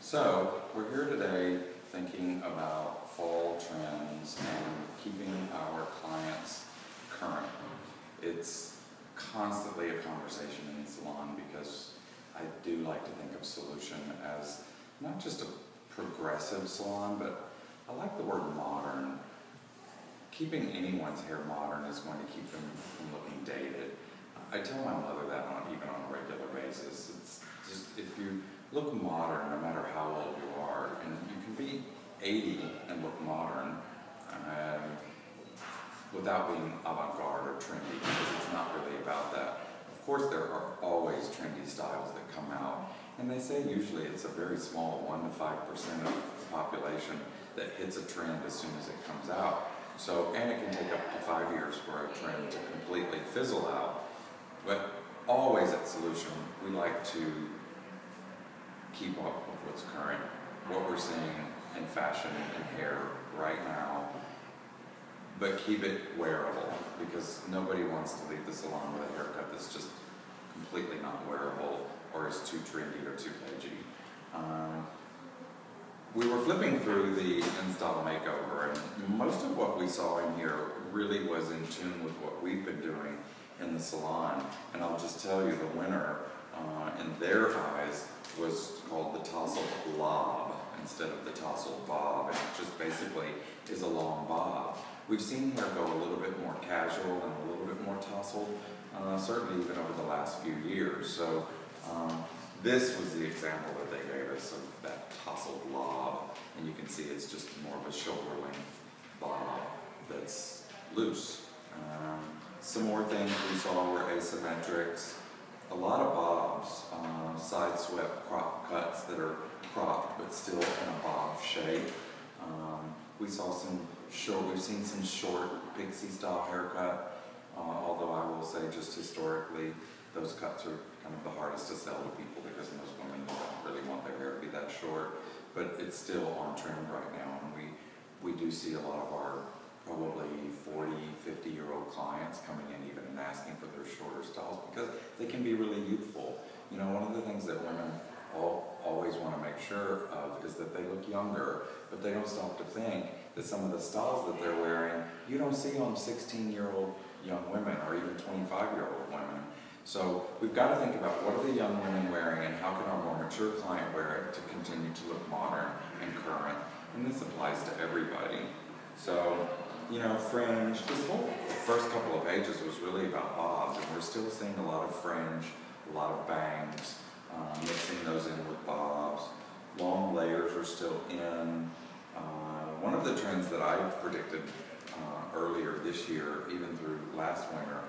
So, we're here today thinking about fall trends and keeping our clients current. It's constantly a conversation in the salon because I do like to think of Solution as not just a progressive salon, but I like the word modern. Keeping anyone's hair modern is going to keep them from looking dated. I tell my mother that even on a regular basis. It's just, if you look modern, no matter how old you are, and you can be 80 and look modern without being avant-garde or trendy, because it's not really about that. Of course, there are always trendy styles that come out, and they say usually it's a very small 1 to 5% of the population that hits a trend as soon as it comes out. So, and it can take up to 5 years for a trend to completely fizzle out. But always at Solution, we like to keep up with what's current, what we're seeing in fashion and hair right now, but keep it wearable, because nobody wants to leave the salon with a haircut that's just completely not wearable or is too trendy or too edgy. We were flipping through the install makeover, and most of what we saw in here really was in tune with what we've been doing in the salon. And I'll just tell you, the winner in their eyes was called the tousled lob instead of the tousled bob, and it just basically is a long bob. We've seen hair go a little bit more casual and a little bit more tousled, certainly even over the last few years. So this was the example that they gave us of that tousled lob, and you can see it's just more of a shoulder length bob that's loose. Some more things we saw were asymmetrics, a lot of bobs, side swept crop cuts that are cropped but still in a bob shape. We've seen some short pixie style haircut, although I will say just historically those cuts are kind of the hardest to sell to people because most women don't really want their hair to be that short, but it's still on trend right now, and we do see a lot of our probably 40, 50-year-old clients coming in even and asking for their shorter styles because they can be really youthful. You know, one of the things that women always want to make sure of is that they look younger, but they don't stop to think that some of the styles that they're wearing you don't see on 16-year-old young women or even 25-year-old women. So we've got to think about what are the young women wearing and how can our more mature client wear it to continue to look modern and current. And this applies to everybody. So, you know, fringe, this whole first couple of pages was really about bobs, and we're still seeing a lot of fringe, a lot of bangs, mixing those in with bobs. Long layers are still in. One of the trends that I predicted earlier this year, even through last winter,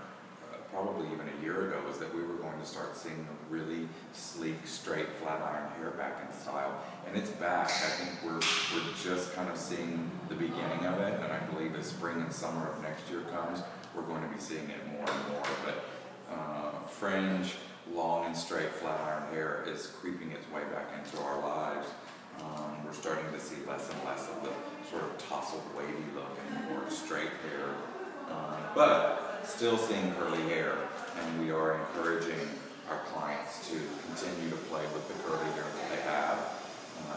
probably even a year ago, was that we were going to start seeing a really sleek, straight, flat iron hair back in style. And it's back. I think we're just kind of seeing the beginning of it, and I believe as spring and summer of next year comes, we're going to be seeing it more and more. But fringe, long and straight, flat iron hair is creeping its way back into our lives. We're starting to see less and less of the sort of tousled, wavy look and more straight hair. But still seeing curly hair, and we are encouraging our clients to continue to play with the curly hair that they have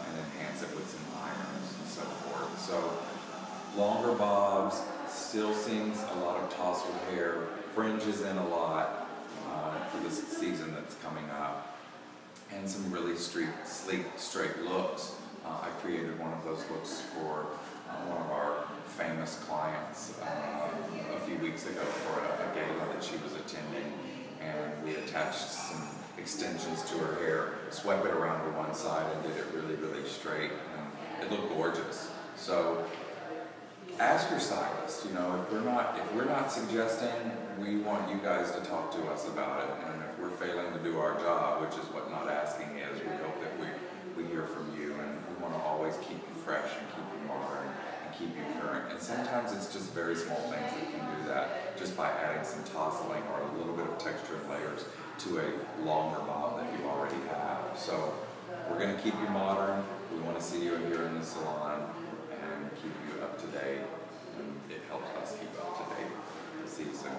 and enhance it with some irons and so forth. So longer bobs, still seeing a lot of tousled hair, fringes in a lot for this season that's coming up, and some really sleek, straight looks. I created one of those looks for one of our famous clients a few weeks ago for a gala that she was attending, and we attached some extensions to her hair, swept it around to one side, and did it really, really straight, and it looked gorgeous. So ask your stylist. You know, if we're not suggesting, we want you guys to talk to us about it, and if we're failing to do our job, which is what not asking is, we hope that we hear from you, and we want to always keep you fresh and keep you modern and keep you current. And sometimes it's just very small things that can do that, just by adding some tasseling or a little bit of texture and layers to a longer bob that you already have. So we're going to keep you modern. We want to see you here in the salon and keep you up to date, and it helps us keep up to date. See you soon.